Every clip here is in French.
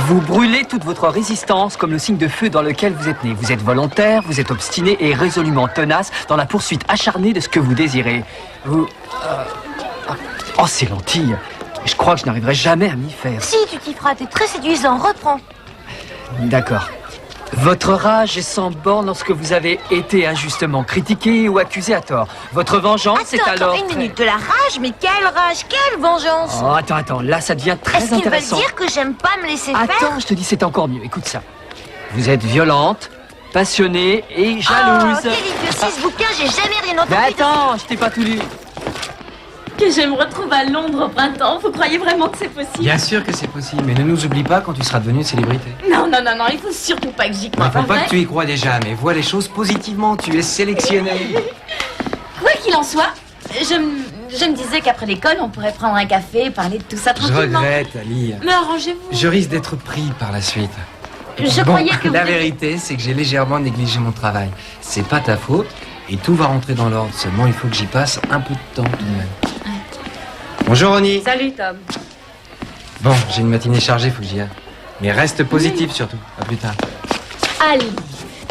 Vous brûlez toute votre résistance comme le signe de feu dans lequel vous êtes né. Vous êtes volontaire, vous êtes obstiné et résolument tenace dans la poursuite acharnée de ce que vous désirez. Vous... Oh, ces lentilles. Je crois que je n'arriverai jamais à m'y faire. Si, tu t'y feras, t'es très séduisant. Reprends. D'accord. Votre rage est sans borne lorsque vous avez été injustement critiqué ou accusé à tort. Votre vengeance est alors... Attends, une minute, de la rage? Mais quelle rage? Quelle vengeance? Oh, attends, là ça devient très intéressant. Est-ce qu'il veut dire que j'aime pas me laisser faire? Attends, je te dis, c'est encore mieux. Écoute ça. Vous êtes violente, passionnée et jalouse. Oh, quelle idiotie, ce bouquin, j'ai jamais rien entendu. Mais attends, je t'ai pas tout lu. Que je me retrouve à Londres au printemps. Vous croyez vraiment que c'est possible? Bien sûr que c'est possible, mais ne nous oublie pas quand tu seras devenue une célébrité. Non, il faut surtout pas que j'y croie. Il faut pas que tu y crois déjà, mais vois les choses positivement, tu es sélectionnée. Quoi qu'il en soit, je me disais qu'après l'école, on pourrait prendre un café et parler de tout ça Je tranquillement. regrette, Ali. Mais arrangez-vous. Je risque d'être pris par la suite. Je croyais que la vous... vérité, c'est que j'ai légèrement négligé mon travail. C'est pas ta faute, et tout va rentrer dans l'ordre. Seulement, il faut que j'y passe un peu de temps tout de même. Bonjour Ronnie. Salut Tom. Bon, j'ai une matinée chargée, faut que j'y aille. Mais reste positif surtout. À plus tard. Ali,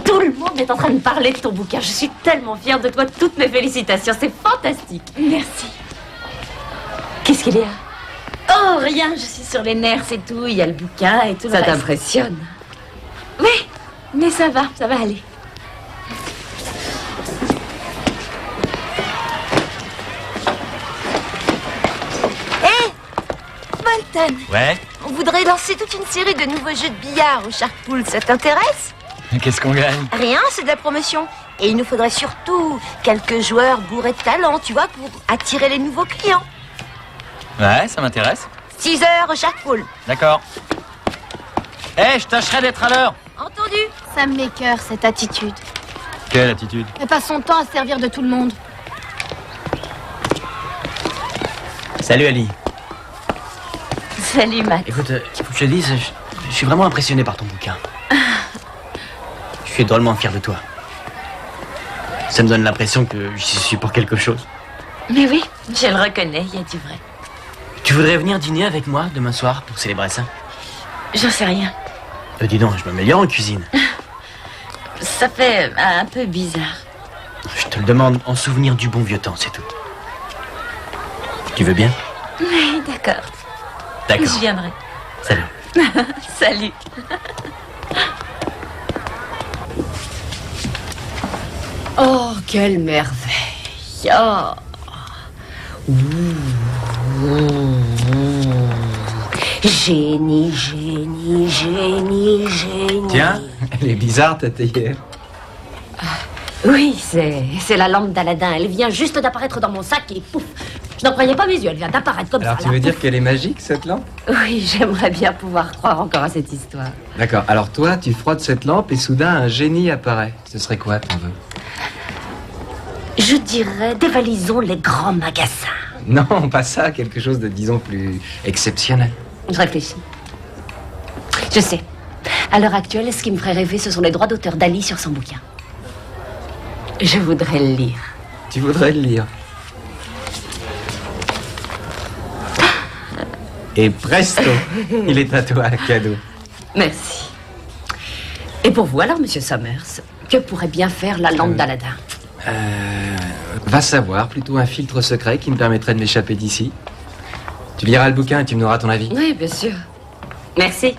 tout le monde est en train de parler de ton bouquin. Je suis tellement fière de toi. Toutes mes félicitations. C'est fantastique. Merci. Qu'est-ce qu'il y a? Oh, rien. Je suis sur les nerfs, c'est tout. Il y a le bouquin et tout. Ça t'impressionne? Oui, mais ça va aller. Ouais. On voudrait lancer toute une série de nouveaux jeux de billard au Shark Pool, ça t'intéresse? Qu'est-ce qu'on gagne? Rien, c'est de la promotion. Et il nous faudrait surtout quelques joueurs bourrés de talent, tu vois, pour attirer les nouveaux clients. Ouais, ça m'intéresse. 6 heures au Shark Pool. D'accord. Je tâcherai d'être à l'heure. Entendu? Ça m'écoeure, cette attitude. Quelle attitude? Elle passe son temps à se servir de tout le monde. Salut Ali. Salut Max. Écoute, faut que je te dise, je suis vraiment impressionné par ton bouquin. Je suis drôlement fier de toi. Ça me donne l'impression que je suis pour quelque chose. Mais oui, je le reconnais, il y a du vrai. Tu voudrais venir dîner avec moi demain soir pour célébrer ça? J'en sais rien. Dis donc, je m'améliore en cuisine. Ça fait un peu bizarre. Je te le demande en souvenir du bon vieux temps, c'est tout. Tu veux bien? Oui, d'accord. D'accord. Je viendrai. Salut. Salut. Oh, quelle merveille. Oh. Génie. Tiens, elle est bizarre ta théière. Oui, c'est la lampe d'Aladin. Elle vient juste d'apparaître dans mon sac et pouf. Je n'en croyais pas mes yeux, elle vient d'apparaître comme Alors ça. tu veux dire qu'elle est magique cette lampe? Oui, j'aimerais bien pouvoir croire encore à cette histoire. D'accord, alors toi tu frottes cette lampe et soudain un génie apparaît. Ce serait quoi ton vœu? Je dirais, dévalisons les grands magasins. Non, pas ça, quelque chose de disons plus exceptionnel. Je réfléchis. Je sais. À l'heure actuelle, ce qui me ferait rêver, ce sont les droits d'auteur d'Ali sur son bouquin. Je voudrais le lire. Tu voudrais le lire? Et presto, il est à toi, cadeau. Merci. Et pour vous alors, monsieur Summers, que pourrait bien faire la lampe d'Aladin? Va savoir, plutôt un filtre secret qui me permettrait de m'échapper d'ici. Tu liras le bouquin et tu me donneras ton avis. Oui, bien sûr. Merci.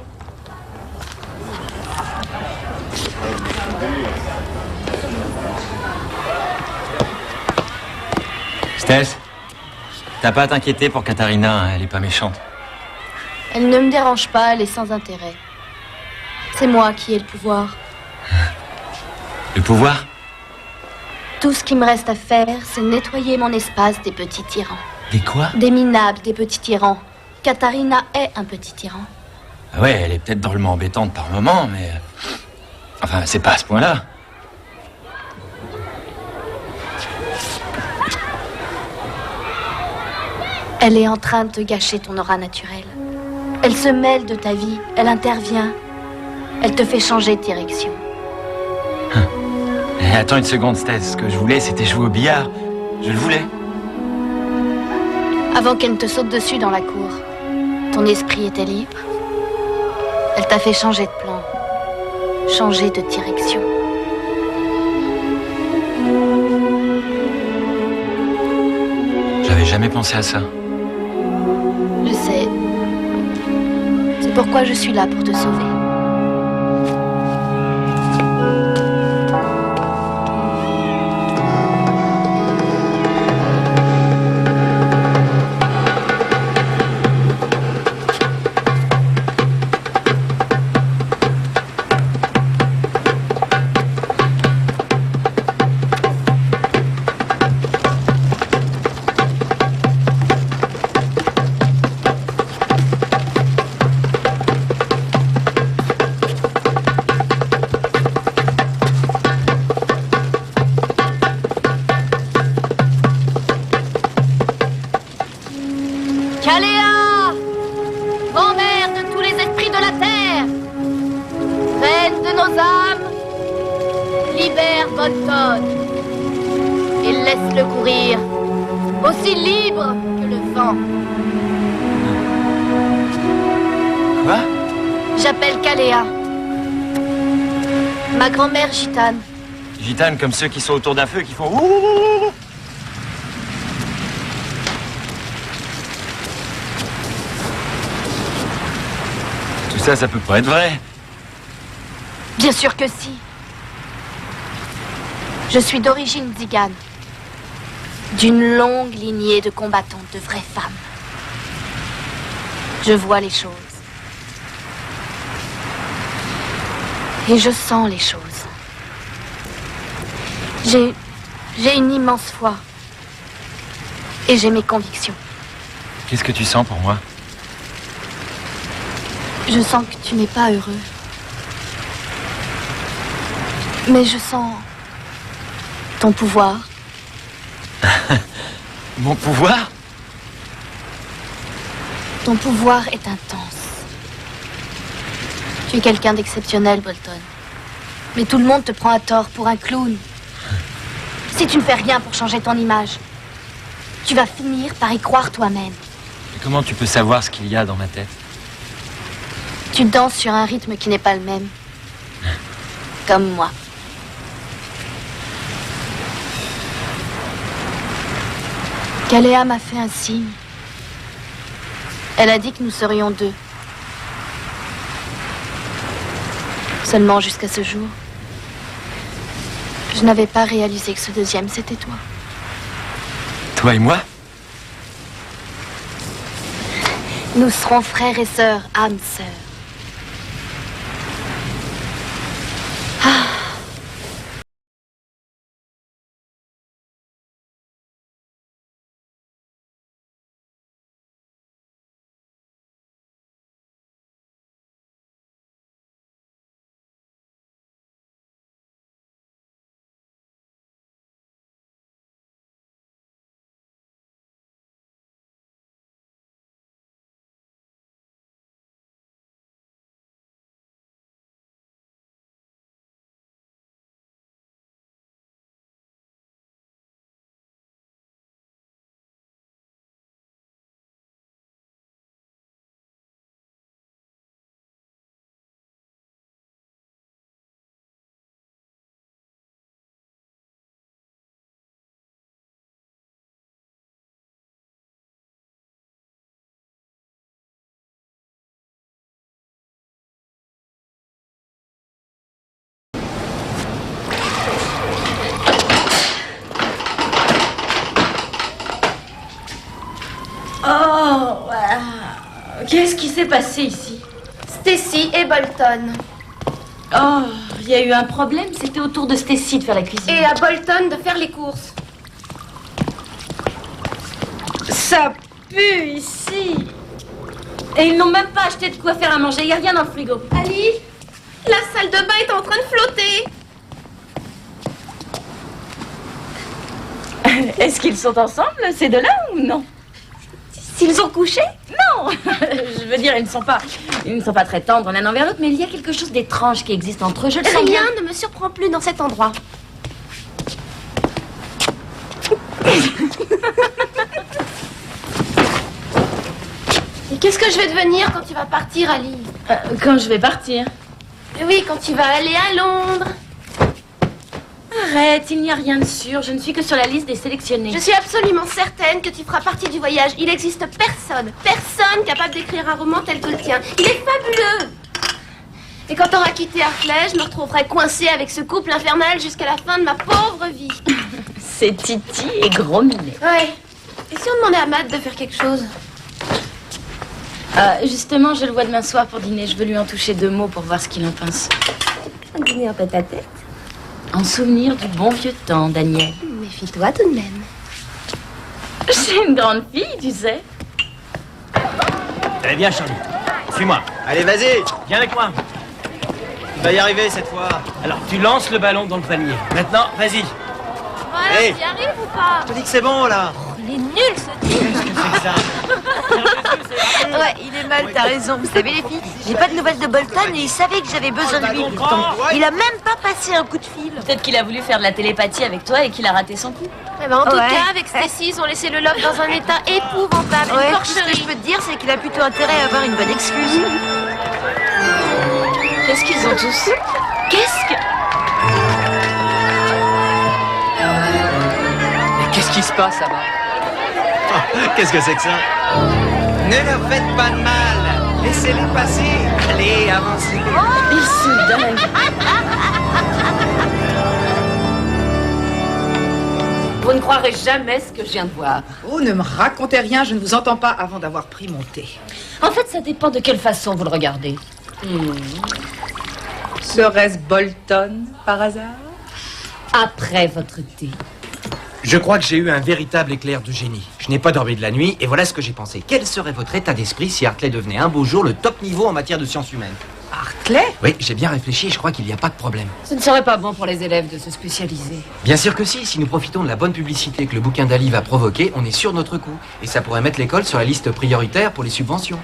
Steph, t'as pas à t'inquiéter pour Katharina, elle est pas méchante. Elle ne me dérange pas, elle est sans intérêt. C'est moi qui ai le pouvoir. Le pouvoir? Tout ce qui me reste à faire, c'est nettoyer mon espace des petits tyrans. Des quoi? Des minables, des petits tyrans. Katharina est un petit tyran. Ah ouais, elle est peut-être drôlement embêtante par moment, mais... Enfin, c'est pas à ce point-là. Elle est en train de te gâcher ton aura naturelle. Elle se mêle de ta vie, elle intervient. Elle te fait changer de direction. Attends une seconde, Steph. Ce que je voulais, c'était jouer au billard. Je le voulais. Avant qu'elle ne te saute dessus dans la cour, ton esprit était libre. Elle t'a fait changer de plan, changer de direction. J'avais jamais pensé à ça. Je sais. C'est pourquoi je suis là pour te sauver. Caléa, grand-mère de tous les esprits de la terre, reine de nos âmes, libère Bolton et laisse-le courir, aussi libre que le vent. Quoi? J'appelle Caléa, ma grand-mère gitane. Gitane comme ceux qui sont autour d'un feu qui font ouh. Tout ça, ça peut pas être vrai. Bien sûr que si. Je suis d'origine tzigane, d'une longue lignée de combattantes, de vraies femmes. Je vois les choses. Et je sens les choses. J'ai une immense foi. Et j'ai mes convictions. Qu'est-ce que tu sens pour moi? Je sens que tu n'es pas heureux. Mais je sens ton pouvoir. Mon pouvoir? Ton pouvoir est intense. Tu es quelqu'un d'exceptionnel, Bolton. Mais tout le monde te prend à tort pour un clown. Si tu ne fais rien pour changer ton image, tu vas finir par y croire toi-même. Et comment tu peux savoir ce qu'il y a dans ma tête? Tu danses sur un rythme qui n'est pas le même. Comme moi. Caléa m'a fait un signe. Elle a dit que nous serions deux. Seulement jusqu'à ce jour, je n'avais pas réalisé que ce deuxième, c'était toi. Toi et moi? Nous serons frères et sœurs, âmes sœurs. Oh, qu'est-ce qui s'est passé ici? Stacy et Bolton. Oh, il y a eu un problème, c'était au tour de Stacy de faire la cuisine. Et à Bolton de faire les courses. Ça pue ici. Et ils n'ont même pas acheté de quoi faire à manger, il n'y a rien dans le frigo. Ali, la salle de bain est en train de flotter. Est-ce qu'ils sont ensemble, ces deux-là, ou non? S'ils ont couché? Non. Je veux dire, ils ne sont pas très tendres l'un envers l'autre, mais il y a quelque chose d'étrange qui existe entre eux, je le sens bien. Rien ne me surprend plus dans cet endroit. Et qu'est-ce que je vais devenir quand tu vas partir, Ali? Quand je vais partir. Oui, quand tu vas aller à Londres. Arrête, il n'y a rien de sûr. Je ne suis que sur la liste des sélectionnés. Je suis absolument certaine que tu feras partie du voyage. Il n'existe personne capable d'écrire un roman tel que le tien. Il est fabuleux. Et quand t'auras quitté Hartley, je me retrouverai coincée avec ce couple infernal jusqu'à la fin de ma pauvre vie. C'est Titi et Gros Minet. Ouais. Et si on demandait à Matt de faire quelque chose? Justement, je le vois demain soir pour dîner. Je veux lui en toucher 2 mots pour voir ce qu'il en pense. Un dîner en tête à tête. En souvenir du bon vieux temps, Daniel. Méfie-toi tout de même. J'ai une grande fille, tu sais. Allez, viens, Charlie. Suis-moi. Allez, vas-y, Viens avec moi. tu vas y arriver cette fois. Alors, tu lances le ballon dans le panier. Maintenant, vas-y. Voilà, Hey. tu y arrives ou pas? Je te dis que c'est bon, là. Il est nul, ce type. Qu'est-ce que c'est que ça? Ouais, il est mal, t'as raison. Vous savez, les filles, j'ai pas de nouvelles de Bolton et il savait que j'avais besoin de lui. Pourtant, il a même pas passé un coup de fil. Peut-être qu'il a voulu faire de la télépathie avec toi et qu'il a raté son coup. Eh ben, en tout Ouais. cas, avec Stacy, ils ont laissé le love dans un état épouvantable. Ouais, Une tout ce que je porcherie. peux te dire, c'est qu'il a plutôt intérêt à avoir une bonne excuse. Qu'est-ce qu'ils ont tous? Qu'est-ce que... Mais qu'est-ce qui se passe là-bas? Qu'est-ce que c'est que ça? Ne leur faites pas de mal. Laissez-les passer. Allez, avancez. Ils sont dingues. Vous ne croirez jamais ce que je viens de voir. Oh, ne me racontez rien, je ne vous entends pas avant d'avoir pris mon thé. En fait, ça dépend de quelle façon vous le regardez. Serait-ce Bolton, par hasard? Après votre thé. Je crois que j'ai eu un véritable éclair de génie. Je n'ai pas dormi de la nuit et voilà ce que j'ai pensé. Quel serait votre état d'esprit si Hartley devenait un beau jour le top niveau en matière de sciences humaines? Hartley? Oui, j'ai bien réfléchi et je crois qu'il n'y a pas de problème. Ce ne serait pas bon pour les élèves de se spécialiser. Bien sûr que si nous profitons de la bonne publicité que le bouquin d'Ali va provoquer, on est sur notre coup. Et ça pourrait mettre l'école sur la liste prioritaire pour les subventions.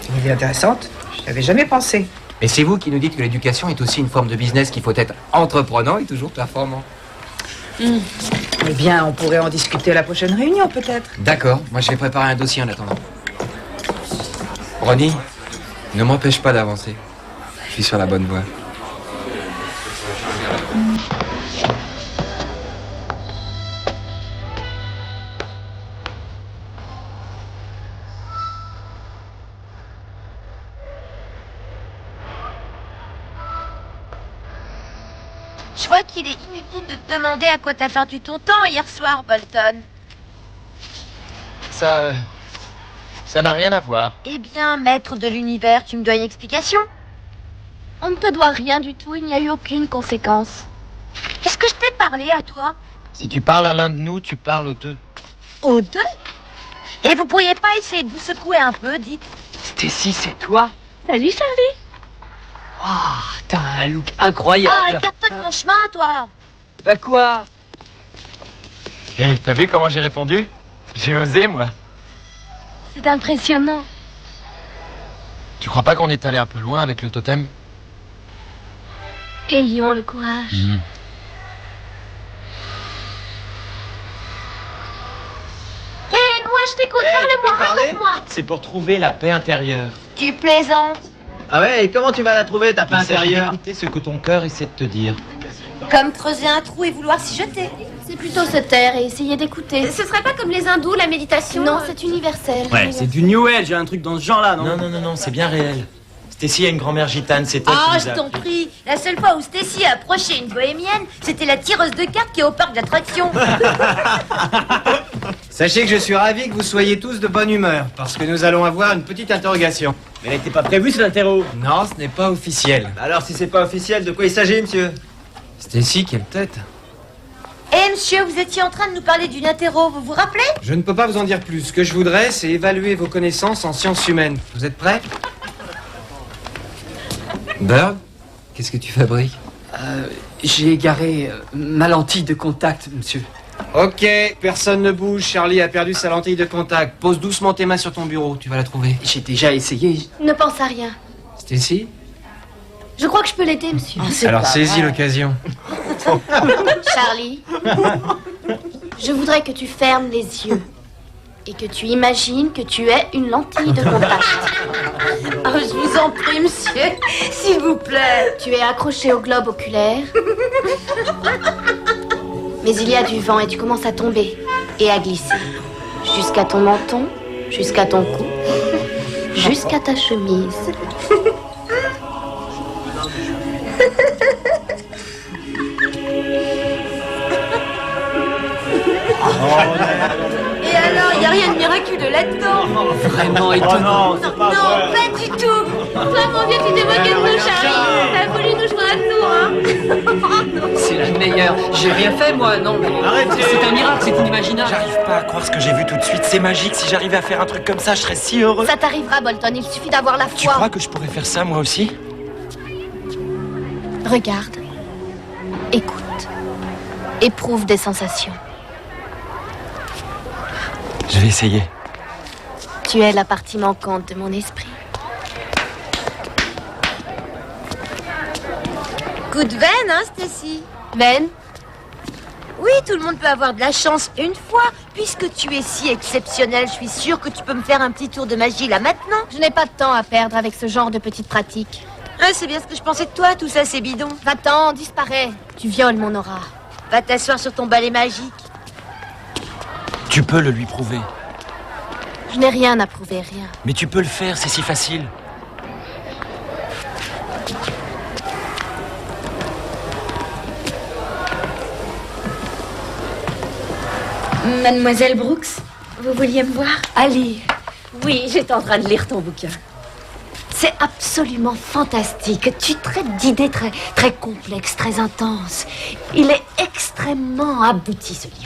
C'est une idée intéressante, je n'avais jamais pensé. Et c'est vous qui nous dites que l'éducation est aussi une forme de business qu'il faut être entreprenant et toujours performant. Eh bien, on pourrait en discuter à la prochaine réunion, peut-être. D'accord, moi je vais préparer un dossier en attendant. Ronnie, ne m'empêche pas d'avancer. Je suis sur la bonne voie. Je crois qu'il est inutile de te demander à quoi t'as perdu ton temps hier soir, Bolton. Ça n'a rien à voir. Eh bien, maître de l'univers, tu me dois une explication? On ne te doit rien du tout, il n'y a eu aucune conséquence. Est-ce que je t'ai parlé à toi? Si tu parles à l'un de nous, tu parles aux deux. Aux deux? Et vous pourriez pas essayer de vous secouer un peu, dites? Stacy, c'est toi? Salut, Charlie. Ah, t'as un look incroyable. Ah, écarte-toi de mon chemin, toi. Bah quoi? Et t'as vu comment j'ai répondu? J'ai osé, moi. C'est impressionnant. Tu crois pas qu'on est allé un peu loin avec le totem? Ayons le courage. Hé, moi, je t'écoute, parle-moi, raconte-moi. C'est pour trouver la paix intérieure. Tu plaisantes. Ah ouais, et comment tu vas la trouver, ta paix Il s'agit intérieure? d'écouter ce que ton cœur essaie de te dire. Comme creuser un trou et vouloir s'y jeter. C'est plutôt se taire et essayer d'écouter. Ce serait pas comme les hindous, la méditation? Non, c'est universel. Ouais, c'est du New Age, un truc dans ce genre-là, non? Non, c'est bien réel. Stacy a une grand-mère gitane, c'est elle Ah, qui nous je a t'en appris. prie. La seule fois où Stacy a approché une bohémienne, c'était la tireuse de cartes qui est au parc d'attractions. Sachez que je suis ravi que vous soyez tous de bonne humeur, parce que nous allons avoir une petite interrogation. Mais elle n'était pas prévue, cet interro. Non, ce n'est pas officiel. Alors, si c'est pas officiel, de quoi il s'agit, monsieur? Stacy, quelle tête. Eh, monsieur, vous étiez en train de nous parler d'une interro, vous vous rappelez? Je ne peux pas vous en dire plus. Ce que je voudrais, c'est évaluer vos connaissances en sciences humaines. Vous êtes prêts? Bird, qu'est-ce que tu fabriques? J'ai égaré ma lentille de contact, monsieur. Ok, personne ne bouge. Charlie a perdu sa lentille de contact. Pose doucement tes mains sur ton bureau, tu vas la trouver. J'ai déjà essayé. Ne pense à rien. Stacy? Je crois que je peux l'aider, monsieur. Alors saisis l'occasion. Charlie, je voudrais que tu fermes les yeux. et que tu imagines que tu es une lentille de contact. Oh, je vous en prie, monsieur, s'il vous plaît. Tu es accroché au globe oculaire. Mais il y a du vent et tu commences à tomber et à glisser. Jusqu'à ton menton, jusqu'à ton cou, jusqu'à ta chemise. Et alors, il n'y a rien de miraculeux là-dedans. Vraiment étonnant. Non, pas du tout. Toi, mon vieux, tu t'es moqué de nous, Charlie. T'as voulu nous jouer un tour, hein. C'est la meilleure. J'ai rien fait, moi, non. Arrêtez. C'est un miracle, c'est inimaginable. J'arrive pas à croire ce que j'ai vu tout de suite. C'est magique. Si j'arrivais à faire un truc comme ça, je serais si heureux. Ça t'arrivera, Bolton, il suffit d'avoir la Tu foi. crois que je pourrais faire ça, moi aussi? Regarde, écoute, éprouve des sensations. Je vais essayer. Tu es la partie manquante de mon esprit. Coup de veine, hein, Stacy? Ben, Oui, tout le monde peut avoir de la chance une fois. Puisque tu es si exceptionnel, je suis sûre que tu peux me faire un petit tour de magie là maintenant. je n'ai pas de temps à perdre avec ce genre de petites pratiques. Ah, c'est bien ce que je pensais de toi, tout ça c'est bidon. Va-t'en, disparais. Tu violes mon aura. Va t'asseoir sur ton balai magique. Tu peux le lui prouver. Je n'ai rien à prouver, rien. Mais tu peux le faire, c'est si facile. Mademoiselle Brooks, vous vouliez me voir? Ali, oui, j'étais en train de lire ton bouquin. C'est absolument fantastique. Tu traites d'idées très complexes, très intenses. Il est extrêmement abouti, ce livre.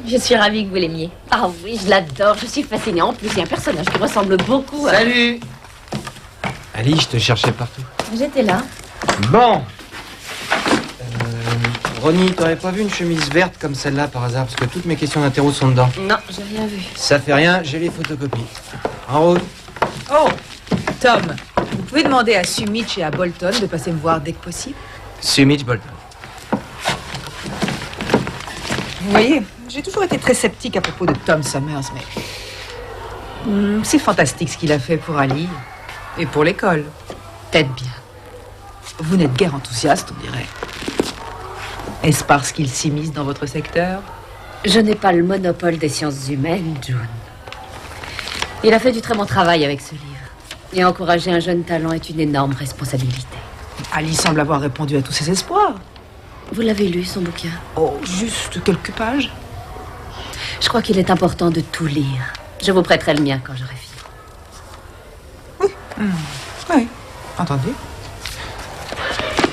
Je suis ravie que vous l'aimiez. Ah oui, je l'adore, je suis fascinée. En plus, il y a un personnage qui ressemble beaucoup à... Salut Ali, je te cherchais partout. J'étais là. Bon. Ronnie, t'aurais pas vu une chemise verte comme celle-là par hasard? Parce que toutes mes questions d'interro sont dedans. Non, j'ai rien vu. Ça fait rien, j'ai les photocopies. En route. Oh, Tom, vous pouvez demander à Sumitch et à Bolton de passer me voir dès que possible? Sumitch Bolton. Vous voyez, j'ai toujours été très sceptique à propos de Tom Summers, mais... c'est fantastique ce qu'il a fait pour Ali et pour l'école. Peut-être bien. Vous n'êtes guère enthousiaste, on dirait. Est-ce parce qu'il s'immisce dans votre secteur? Je n'ai pas le monopole des sciences humaines, June. Il a fait du très bon travail avec ce livre. Et encourager un jeune talent est une énorme responsabilité. Ali semble avoir répondu à tous ses espoirs. Vous l'avez lu, son bouquin? Oh, juste quelques pages. Je crois qu'il est important de tout lire. Je vous prêterai le mien quand j'aurai fini. Oui, entendu.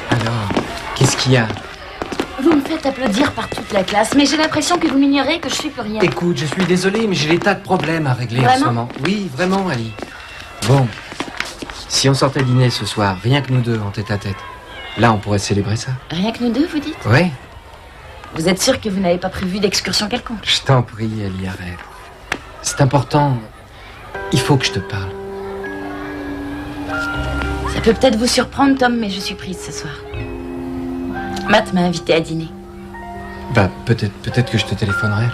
Alors, qu'est-ce qu'il y a? Vous me faites applaudir par toute la classe, mais j'ai l'impression que vous m'ignorez, que je suis plus rien. Écoute, je suis désolé, mais j'ai des tas de problèmes à régler en ce moment. Oui, vraiment, Ali. Bon, si on sortait dîner ce soir, rien que nous deux, en tête-à-tête, là, on pourrait célébrer ça. Rien que nous deux, vous dites? Oui. Vous êtes sûr que vous n'avez pas prévu d'excursion quelconque? Je t'en prie, Ali, arrête. C'est important. Il faut que je te parle. Ça peut peut-être vous surprendre, Tom, mais je suis prise ce soir. Matt m'a invité à dîner. Bah, peut-être que je te téléphonerai.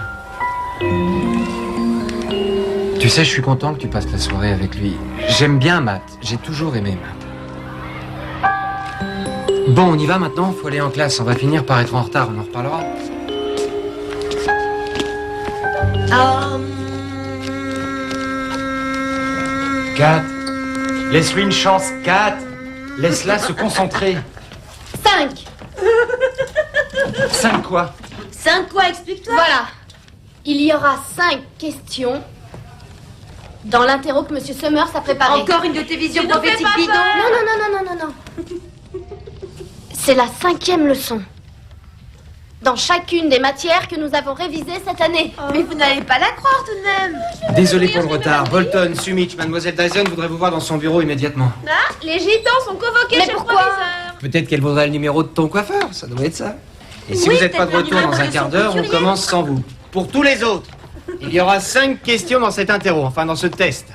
Tu sais, je suis content que tu passes la soirée avec lui. J'aime bien Matt. J'ai toujours aimé Matt. Bon, on y va maintenant. Faut aller en classe. On va finir par être en retard. On en reparlera. Kat, laisse-lui une chance. Kat, laisse-la se concentrer. 5. 5 quoi? 5 quoi, explique-toi. Voilà. Il y aura 5 questions dans l'interro que Monsieur Summers a préparé. Encore une de tes visions prophétiques bidons. Non. C'est la 5e leçon. Dans chacune des matières que nous avons révisées cette année. Mais vous n'allez pas la croire tout de même. Désolé pour le retard. Bolton, Sumitch, Mademoiselle Dyson voudrait vous voir dans son bureau immédiatement. Ah, les gitans sont convoqués chez le proviseur. Peut-être qu'elle voudrait le numéro de ton coiffeur, ça doit être ça. Et si Oui, vous n'êtes pas de peut-être retour un dans un numéro quart de d'heure, on couturier. commence sans vous. Pour tous les autres, il y aura 5 questions dans cet interro, enfin dans ce test.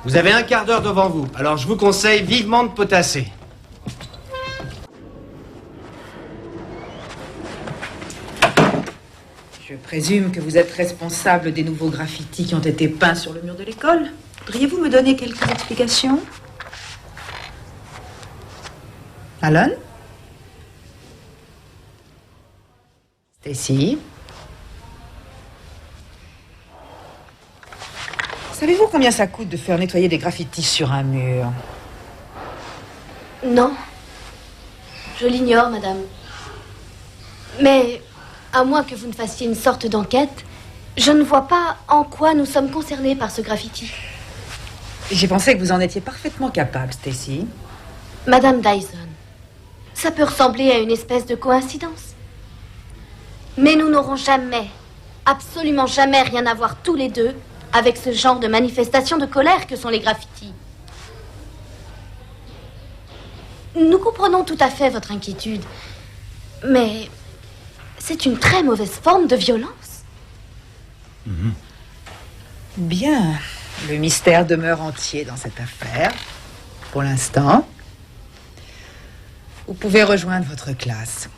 Vous avez un quart d'heure devant vous, alors je vous conseille vivement de potasser. Je Je présume que vous êtes responsable des nouveaux graffitis qui ont été peints sur le mur de l'école. Pourriez-vous me donner quelques explications? Alan? Stacy? Savez-vous combien ça coûte de faire nettoyer des graffitis sur un mur? Non. Je l'ignore, madame. Mais, à moins que vous ne fassiez une sorte d'enquête, je ne vois pas en quoi nous sommes concernés par ce graffiti. J'ai pensé que vous en étiez parfaitement capable, Stacy. Madame Dyson, ça peut ressembler à une espèce de coïncidence. Mais nous n'aurons jamais, absolument jamais rien à voir tous les deux avec ce genre de manifestation de colère que sont les graffitis. Nous comprenons tout à fait votre inquiétude, mais c'est une très mauvaise forme de violence. Bien. Le mystère demeure entier dans cette affaire. Pour l'instant, vous pouvez rejoindre votre classe.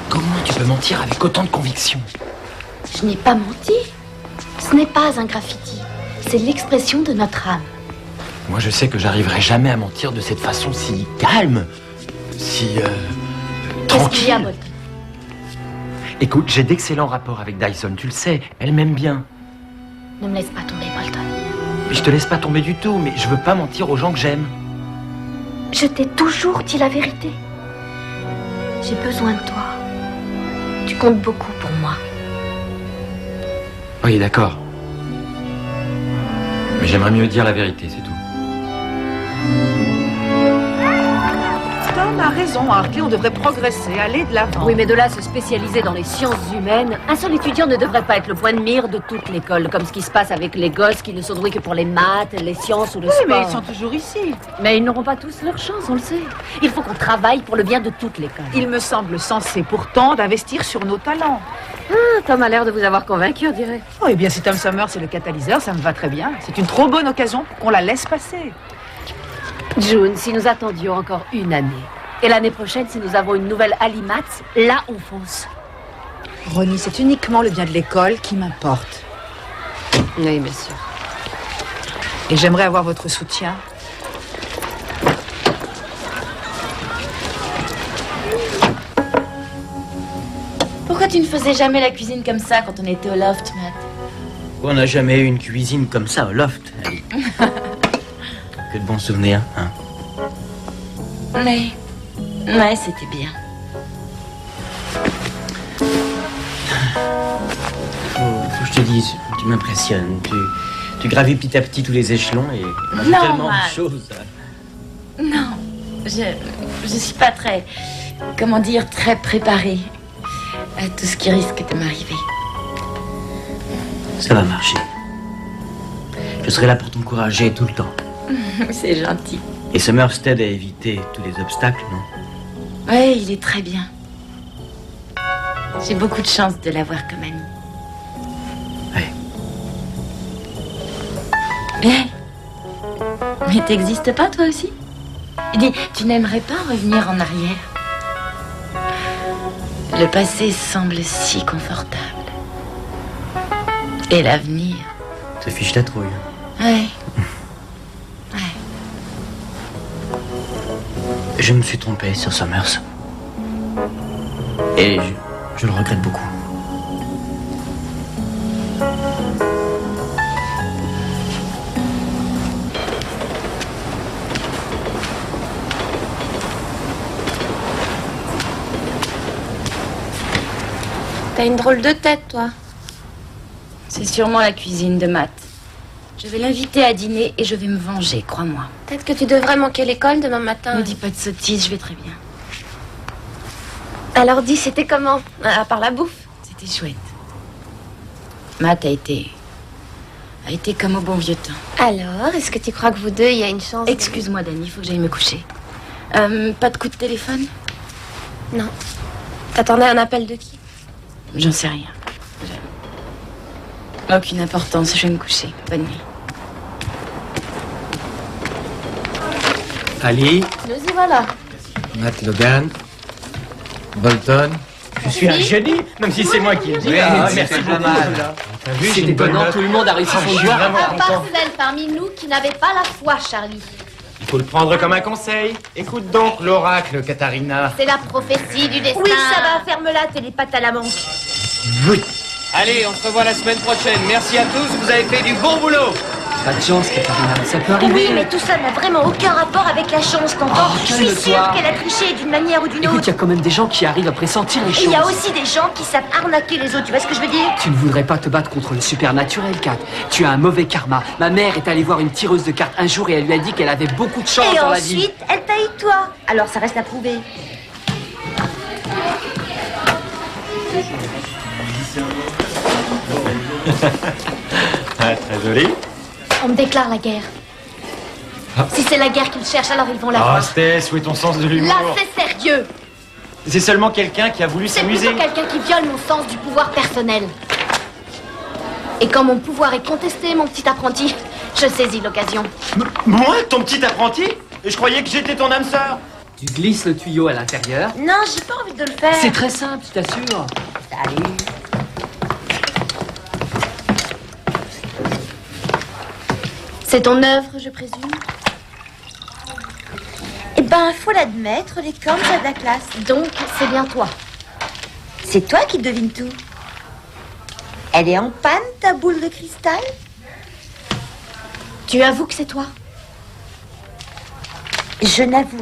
Comment tu peux mentir avec autant de conviction? Je n'ai pas menti. Ce n'est pas un graffiti. C'est l'expression de notre âme. Moi, je sais que j'arriverai jamais à mentir de cette façon si calme, si Qu'est-ce qu'il y a, tranquille. Bolton? Écoute, j'ai d'excellents rapports avec Dyson, tu le sais. Elle m'aime bien. Ne me laisse pas tomber, Bolton. Mais je te laisse pas tomber du tout, mais je veux pas mentir aux gens que j'aime. Je t'ai toujours dit la vérité. J'ai besoin de toi. Tu comptes beaucoup pour moi. Oui, d'accord. Mais j'aimerais mieux dire la vérité, c'est tout. Tom a raison, Hartley, on devrait progresser, aller de l'avant. Oui, mais de là à se spécialiser dans les sciences humaines, un seul étudiant ne devrait pas être le point de mire de toute l'école, comme ce qui se passe avec les gosses qui ne sont doués que pour les maths, les sciences ou le sport. mais ils sont toujours ici. Mais ils n'auront pas tous leur chance, on le sait. Il faut qu'on travaille pour le bien de toute l'école. Il me semble sensé pourtant d'investir sur nos talents. Ah, Tom a l'air de vous avoir convaincu, on dirait. Oh, eh bien, si Tom Summers est le catalyseur, ça me va très bien. C'est une trop bonne occasion pour qu'on la laisse passer. June, si nous attendions encore une année, et l'année prochaine, si nous avons une nouvelle Alimat, là, on fonce. Ronnie, c'est uniquement le bien de l'école qui m'importe. Oui, bien sûr. Et j'aimerais avoir votre soutien. Pourquoi tu ne faisais jamais la cuisine comme ça quand on était au loft, Matt? On n'a jamais eu une cuisine comme ça au loft, Ali. Que de bons souvenirs, hein. Ouais, c'était bien. Faut que je te dise, tu m'impressionnes. Tu gravis petit à petit tous les échelons et on a vu Non, tellement Matt. de choses. Non, je suis pas très, comment dire, très préparée à tout ce qui risque de m'arriver. Ça va marcher. Je serai là pour t'encourager tout le temps. C'est gentil. Et Summers t'aide à éviter tous les obstacles, non? Ouais, il est très bien. J'ai beaucoup de chance de l'avoir comme ami. Ouais. Mais t'existes pas, toi aussi? Dis, tu n'aimerais pas revenir en arrière? Le passé semble si confortable. Et l'avenir? Ça fiche la trouille. Ouais. Je me suis trompé sur Summers. Et je le regrette beaucoup. T'as une drôle de tête, toi. C'est sûrement la cuisine de Matt. Je vais l'inviter à dîner et je vais me venger, crois-moi. Peut-être que tu devrais manquer l'école demain matin. Ne dis pas de sottises, je vais très bien. Alors dis, c'était comment? À part la bouffe. C'était chouette. Matt a été comme au bon vieux temps. Alors, est-ce que tu crois que vous deux, il y a une chance? Excuse-moi, Dani, il faut que j'aille me coucher. Pas de coup de téléphone? Non. T'attendais un appel de qui? J'en sais rien. Aucune importance, je vais me coucher. Bonne nuit. Ali, Nous y voilà. Matt Logan, Bolton. Je suis un génie, même si c'est moi qui le dis. Oui, Ah, c'était merci pas beaucoup. mal. T'as vu, j'ai C'est une bonne étonnant, note. tout le monde a réussi Ah, son je suis devoir. vraiment À part content. celle parmi nous qui n'avait pas la foi, Charlie. Il faut le prendre comme un conseil. Écoute donc l'oracle, Katharina. C'est la prophétie du destin. Oui, ça va, ferme-la, t'es les pattes à la manque. Allez, on se revoit la semaine prochaine. Merci à tous, vous avez fait du bon boulot. Pas de chance, Katharina, ça peut Oui, arriver. mais tout ça n'a vraiment aucun rapport avec la chance, t'entends? Oh, Je suis calme-toi. sûre qu'elle a triché d'une manière ou d'une Écoute, il autre. y a quand même des gens qui arrivent à pressentir les Et choses. il y a aussi des gens qui savent arnaquer les autres, tu vois ce que je veux dire? Tu ne voudrais pas te battre contre le supernaturel, Kat. Tu as un mauvais karma. Ma mère est allée voir une tireuse de cartes un jour et elle lui a dit qu'elle avait beaucoup de chance Et dans la vie. ensuite, elle taille toi. Alors ça reste à prouver. Très joli. On me déclare la guerre. Si c'est la guerre qu'ils cherchent, alors ils vont la Ah, voir. Stess, où est ton sens de Là, l'humour? c'est sérieux. C'est seulement quelqu'un qui a voulu C'est s'amuser. plutôt quelqu'un qui viole mon sens du pouvoir personnel. Et quand mon pouvoir est contesté, mon petit apprenti, je saisis l'occasion. Moi, ton petit apprenti? Je croyais que j'étais ton âme sœur. Tu glisses le tuyau à l'intérieur. Non, j'ai pas envie de le faire. C'est très simple, je t'assure. Allez. C'est ton œuvre, je présume. Eh ben, faut l'admettre, les cornes, ça a de la classe. Donc, c'est bien toi. C'est toi qui devines tout. Elle est en panne, ta boule de cristal? Tu avoues que c'est toi? Je n'avoue.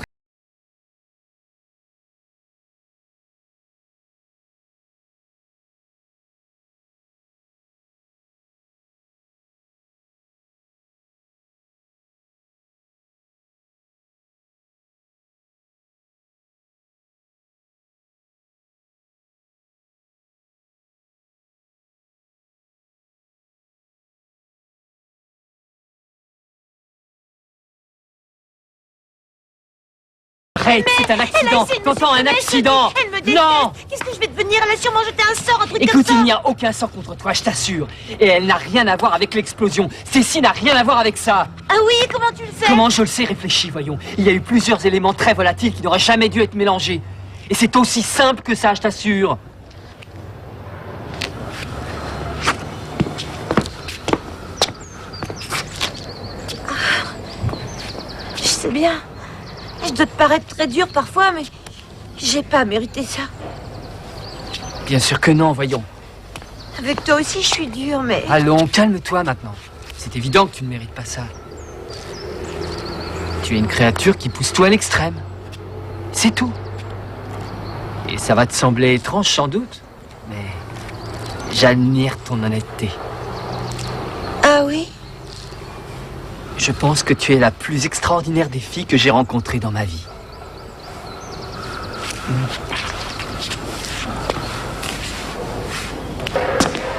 Arrête, c'est un accident. T'entends un accident. Elle me déteste. Non. Qu'est-ce que je vais devenir? Elle a sûrement jeté un sort, un truc Écoute, comme ça. il n'y a aucun sort contre toi, je t'assure. Et elle n'a rien à voir avec l'explosion. Cécile n'a rien à voir avec ça. Ah oui, comment tu le sais? Comment je le sais? Réfléchis, voyons. Il y a eu plusieurs éléments très volatiles qui n'auraient jamais dû être mélangés. Et c'est aussi simple que ça, je t'assure. Je sais bien. Je dois te paraître très dur parfois, mais j'ai pas mérité ça. Bien sûr que non, voyons. Avec toi aussi, je suis dure, mais... Allons, calme-toi maintenant. C'est évident que tu ne mérites pas ça. Tu es une créature qui pousse tout à l'extrême. C'est tout. Et ça va te sembler étrange sans doute, mais j'admire ton honnêteté. Ah oui? Je pense que tu es la plus extraordinaire des filles que j'ai rencontrées dans ma vie.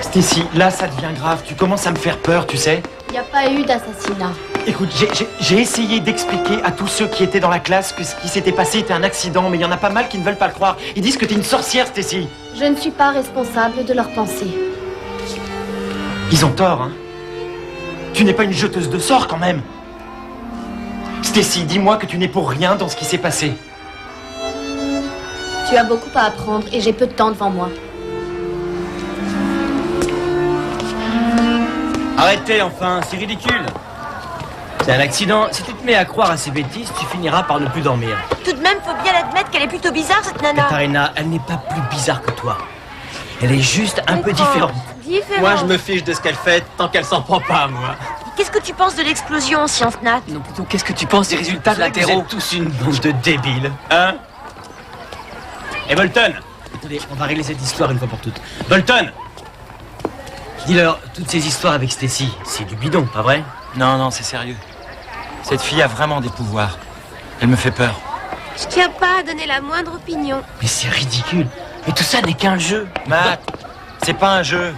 Stacy, là, ça devient grave. Tu commences à me faire peur, tu sais. Il n'y a pas eu d'assassinat. Écoute, j'ai essayé d'expliquer à tous ceux qui étaient dans la classe que ce qui s'était passé était un accident, mais il y en a pas mal qui ne veulent pas le croire. Ils disent que t'es une sorcière, Stacy. Je ne suis pas responsable de leurs pensées. Ils ont tort, hein. Tu n'es pas une jeteuse de sorts, quand même. Stacy, dis-moi que tu n'es pour rien dans ce qui s'est passé. Tu as beaucoup à apprendre et j'ai peu de temps devant moi. Arrêtez enfin, c'est ridicule. C'est un accident. Si tu te mets à croire à ces bêtises, tu finiras par ne plus dormir. Tout de même, faut bien l'admettre qu'elle est plutôt bizarre, cette nana. Katharina, elle n'est pas plus bizarre que toi. Elle est juste un peu Étrange. différente. Différente. Moi, je me fiche de ce qu'elle fait tant qu'elle s'en prend pas, moi. Qu'est-ce que tu penses de l'explosion en sciences nat? Non, plutôt, qu'est-ce que tu penses des résultats de Vous l'interro? êtes tous une bande de débiles, hein? Et Bolton, attendez, on va régler cette histoire une fois pour toutes. Bolton, dis-leur, toutes ces histoires avec Stacy, c'est du bidon, pas vrai? Non, non, c'est sérieux. Cette fille a vraiment des pouvoirs. Elle me fait peur. Je tiens pas à donner la moindre opinion. Mais c'est ridicule. Et tout ça n'est qu'un jeu. Matt, c'est pas un jeu.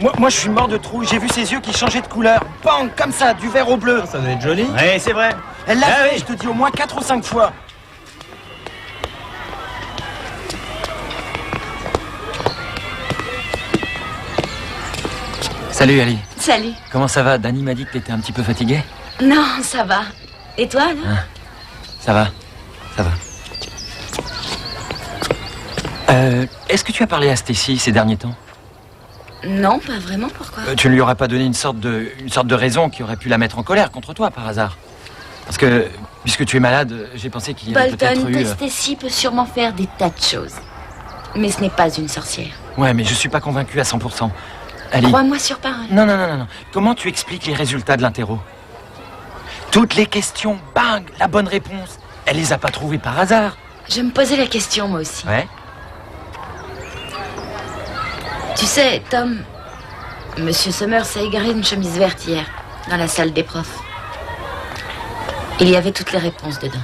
Moi, je suis mort de trouille. J'ai vu ses yeux qui changeaient de couleur. Bang, comme ça, du vert au bleu. Ça doit être joli. Ouais, c'est vrai. Elle l'a Ah fait, oui. je te dis, au moins 4 ou 5 fois. Salut Ali. Salut. Comment ça va? Danny m'a dit que t'étais un petit peu fatigué. Non, ça va. Et toi, là? Ça va. Ça va. Est-ce que tu as parlé à Stacy ces derniers temps? Non, pas vraiment, pourquoi? Tu ne lui aurais pas donné une sorte de raison qui aurait pu la mettre en colère contre toi, par hasard? Parce que, puisque tu es malade, j'ai pensé qu'il y avait peut-être Bolton, eu... que Stacy peut sûrement faire des tas de choses. Mais ce n'est pas une sorcière. Ouais, mais je suis pas convaincu à 100%. Ali... Crois-moi sur parole. Non. Comment tu expliques les résultats de l'interro? Toutes les questions, bang, la bonne réponse. Elle les a pas trouvées par hasard. Je me posais la question, moi aussi. Ouais. Tu sais, Tom, Monsieur Summers a égaré une chemise verte hier, dans la salle des profs. Il y avait toutes les réponses dedans.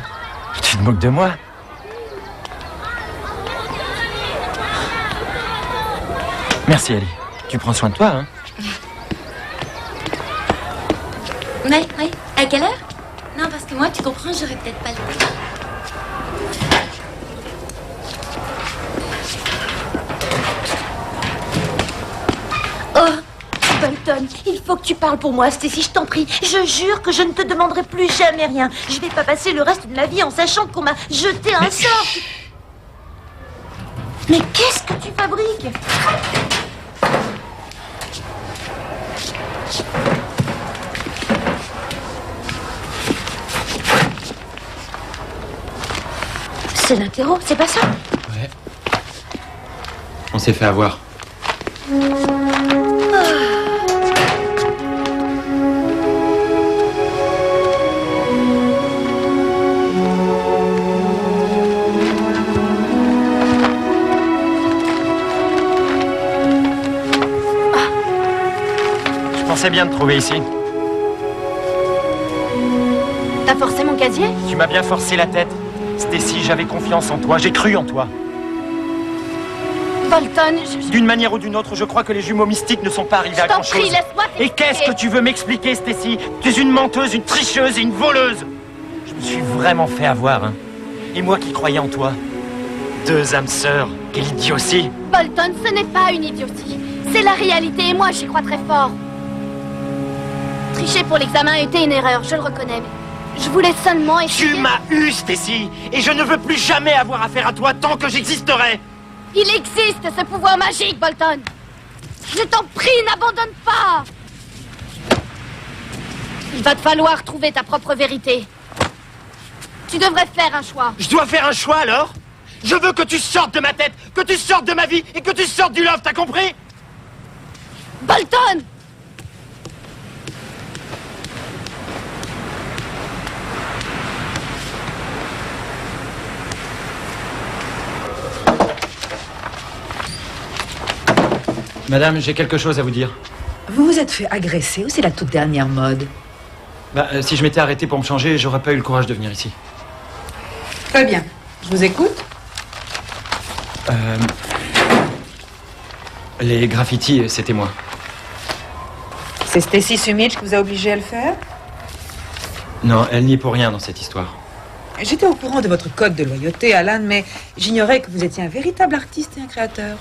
Tu te moques de moi? Merci, Ali. Tu prends soin de toi, hein? Oui. À quelle heure? Non, parce que moi, tu comprends, j'aurais peut-être pas le temps. Oh, Bolton, il faut que tu parles pour moi, Stacy, je t'en prie. Je jure que je ne te demanderai plus jamais rien. Je vais pas passer le reste de ma vie en sachant qu'on m'a jeté un sort. Mais qu'est-ce que tu fabriques? C'est l'interro, c'est pas ça? Ouais. On s'est fait avoir. Je pensais bien te trouver ici. T'as forcé mon casier? Tu m'as bien forcé la tête. Stacy, j'avais confiance en toi, j'ai cru en toi. Bolton, D'une manière ou d'une autre, je crois que les jumeaux mystiques ne sont pas arrivés à t'en grand-chose. prie, laisse-moi Et t'expliquer. qu'est-ce que tu veux m'expliquer, Stacy? Tu es une menteuse, une tricheuse et une voleuse. Je me suis vraiment fait avoir, hein. Et moi qui croyais en toi. Deux âmes sœurs, quelle idiotie. Bolton, ce n'est pas une idiotie. C'est la réalité et moi j'y crois très fort. Tricher pour l'examen était une erreur, je le reconnais. Mais je voulais seulement essayer... Tu m'as eu, Stacy, et je ne veux plus jamais avoir affaire à toi tant que j'existerai. Il existe ce pouvoir magique, Bolton. Je t'en prie, n'abandonne pas. Il va te falloir trouver ta propre vérité. Tu devrais faire un choix. Je dois faire un choix alors? Je veux que tu sortes de ma tête, que tu sortes de ma vie et que tu sortes du loft, t'as compris? Bolton! Madame, j'ai quelque chose à vous dire. Vous vous êtes fait agresser ou c'est la toute dernière mode? Si je m'étais arrêté pour me changer, j'aurais pas eu le courage de venir ici. Très bien. Je vous écoute. Les graffitis, c'était moi. C'est Stacy Sumich qui vous a obligé à le faire? Non, elle n'y est pour rien dans cette histoire. J'étais au courant de votre code de loyauté, Alan, mais j'ignorais que vous étiez un véritable artiste et un créateur.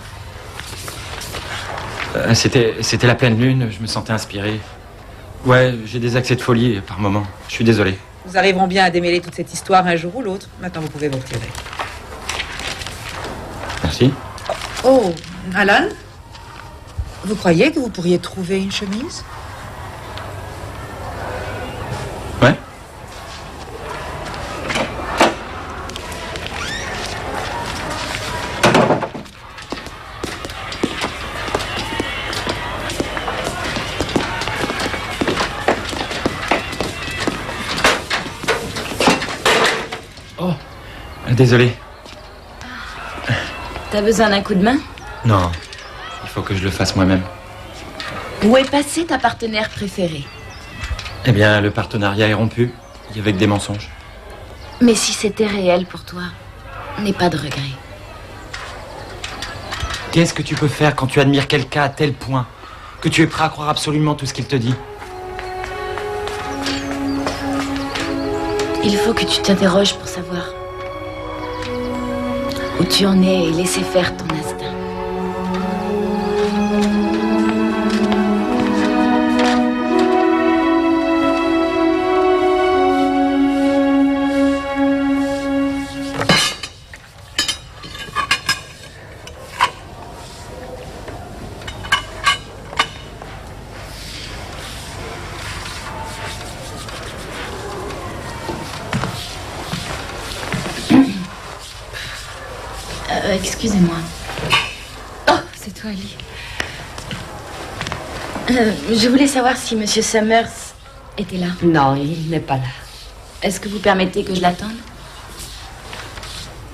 C'était la pleine lune, je me sentais inspiré. Ouais, j'ai des accès de folie par moments. Je suis désolé. Nous arriverons bien à démêler toute cette histoire un jour ou l'autre. Maintenant, vous pouvez vous retirer. Merci. Oh, Alan? Vous croyez que vous pourriez trouver une chemise? Ouais. Oh, désolé. T'as besoin d'un coup de main? Non, il faut que je le fasse moi-même. Où est passé ta partenaire préférée? Eh bien, le partenariat est rompu. Il y avait que des mensonges. Mais si c'était réel pour toi, n'aie pas de regret. Qu'est-ce que tu peux faire quand tu admires quelqu'un à tel point que tu es prêt à croire absolument tout ce qu'il te dit? Il faut que tu t'interroges pour savoir où tu en es et laisser faire ton instinct. Excusez-moi. Oh, c'est toi, Ali. Je voulais savoir si Monsieur Summers était là. Non, il n'est pas là. Est-ce que vous permettez que je l'attende?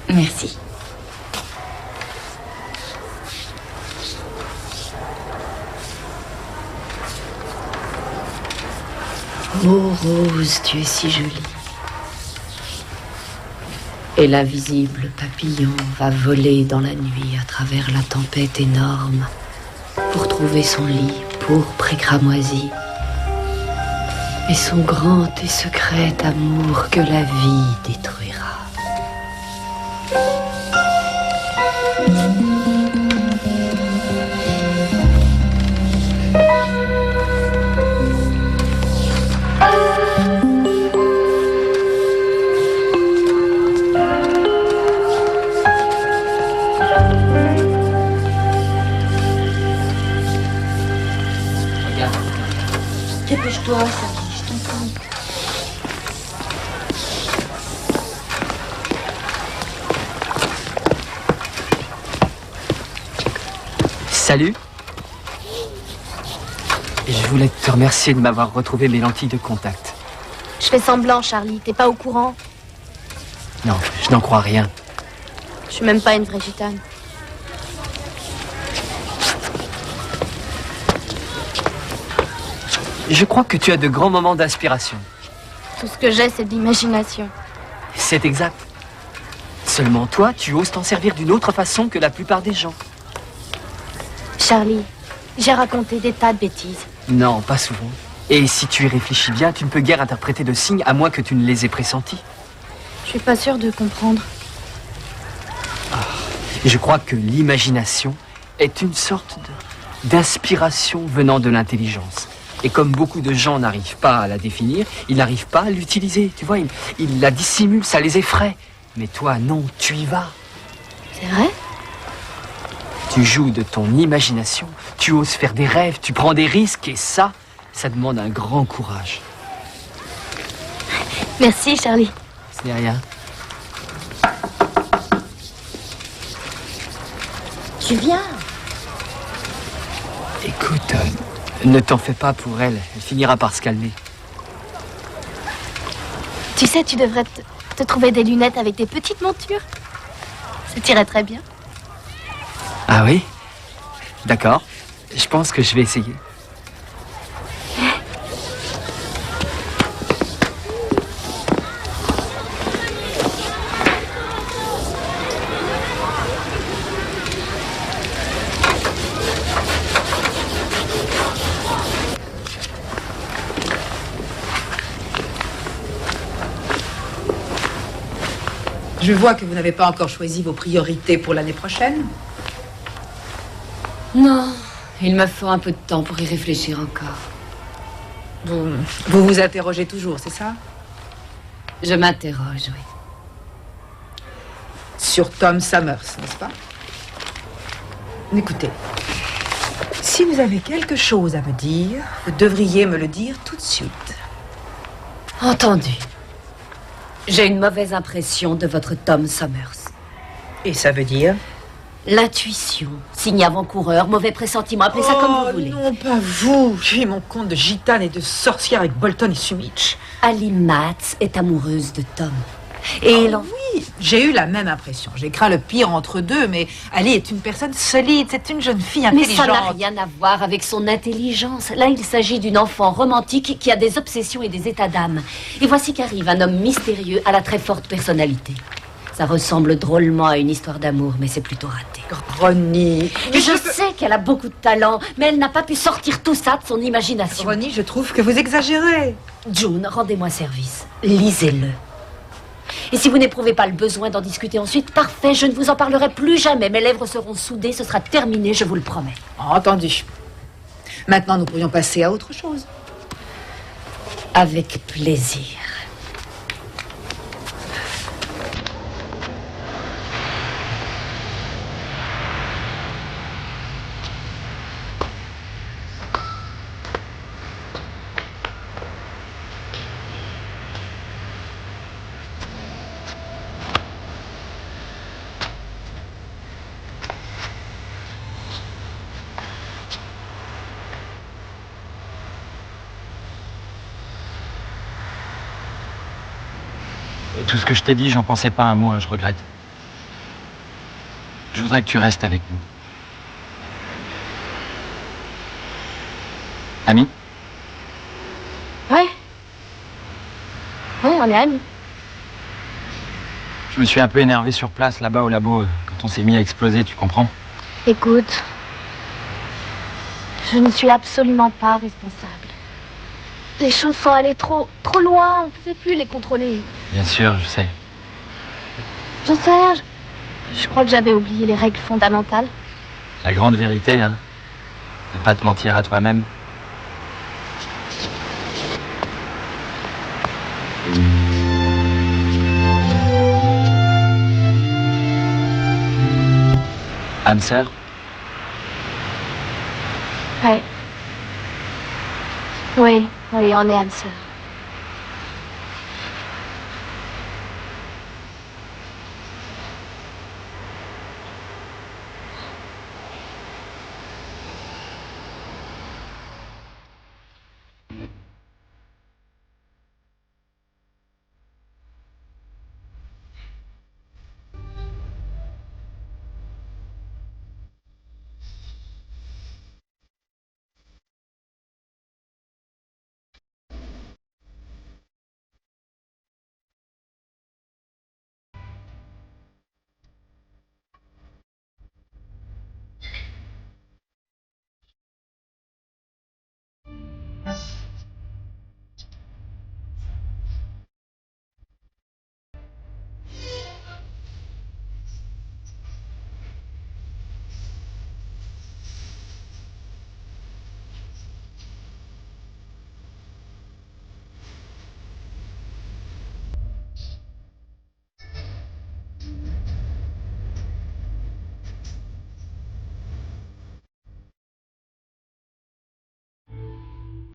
Merci. Oh, Rose, tu es si jolie. Et l'invisible papillon va voler dans la nuit à travers la tempête énorme pour trouver son lit pourpre et cramoisi et son grand et secret amour que la vie détruira. Dépêche-toi, Sally, je t'en prie. Salut. Je voulais te remercier de m'avoir retrouvé mes lentilles de contact. Je fais semblant, Charlie. T'es pas au courant? Non, je n'en crois rien. Je suis même pas une vraie gitane. Je crois que tu as de grands moments d'inspiration. Tout ce que j'ai, c'est de l'imagination. C'est exact. Seulement toi, tu oses t'en servir d'une autre façon que la plupart des gens. Charlie, j'ai raconté des tas de bêtises. Non, pas souvent. Et si tu y réfléchis bien, tu ne peux guère interpréter de signes à moins que tu ne les aies pressentis. Je suis pas sûre de comprendre. Je crois que l'imagination est une sorte d'inspiration venant de l'intelligence. Et comme beaucoup de gens n'arrivent pas à la définir, ils n'arrivent pas à l'utiliser. Tu vois, ils la dissimulent, ça les effraie. Mais toi, non, tu y vas. C'est vrai? Tu joues de ton imagination, tu oses faire des rêves, tu prends des risques, et ça demande un grand courage. Merci, Charlie. C'est rien. Tu viens? Écoute, ne t'en fais pas pour elle. Elle finira par se calmer. Tu sais, tu devrais te trouver des lunettes avec des petites montures. Ça t'irait très bien. Ah oui? D'accord. Je pense que je vais essayer. Je vois que vous n'avez pas encore choisi vos priorités pour l'année prochaine. Non, il me faut un peu de temps pour y réfléchir encore. Vous vous interrogez toujours, c'est ça? Je m'interroge, oui. Sur Tom Summers, n'est-ce pas? Écoutez, si vous avez quelque chose à me dire, vous devriez me le dire tout de suite. Entendu. J'ai une mauvaise impression de votre Tom Summers. Et ça veut dire? L'intuition, signe avant-coureur, mauvais pressentiment, appelez ça comme vous voulez. Non, pas vous. J'ai mon compte de gitane et de sorcière avec Bolton et Sumich. Ali Matz est amoureuse de Tom. Et oui, j'ai eu la même impression. J'ai craint le pire entre deux, mais Ali est une personne solide. C'est une jeune fille Mais intelligente. ça n'a rien à voir avec son intelligence. Là, il s'agit d'une enfant romantique qui a des obsessions et des états d'âme. Et voici qu'arrive un homme mystérieux à la très forte personnalité. Ça ressemble drôlement à une histoire d'amour, mais c'est plutôt raté. Ronnie... Je sais qu'elle a beaucoup de talent, mais elle n'a pas pu sortir tout ça de son imagination. Ronnie, je trouve que vous exagérez. June, rendez-moi service. Lisez-le. Et si vous n'éprouvez pas le besoin d'en discuter ensuite, parfait, je ne vous en parlerai plus jamais. Mes lèvres seront soudées, ce sera terminé, je vous le promets. Entendu. Maintenant, nous pourrions passer à autre chose. Avec plaisir. Et tout ce que je t'ai dit, j'en pensais pas un mot, hein, je regrette. Je voudrais que tu restes avec nous. Amis? Ouais. Ouais, on est amis. Je me suis un peu énervé sur place, là-bas au labo, quand on s'est mis à exploser, tu comprends? Écoute, je ne suis absolument pas responsable. Les choses sont allées trop loin, on ne pouvait plus les contrôler. Bien sûr, je sais. J'en sais rien, je crois que j'avais oublié les règles fondamentales. La grande vérité, hein. Ne pas te mentir à toi-même. Âme sœur? Ouais. Oui, on est âme sœur.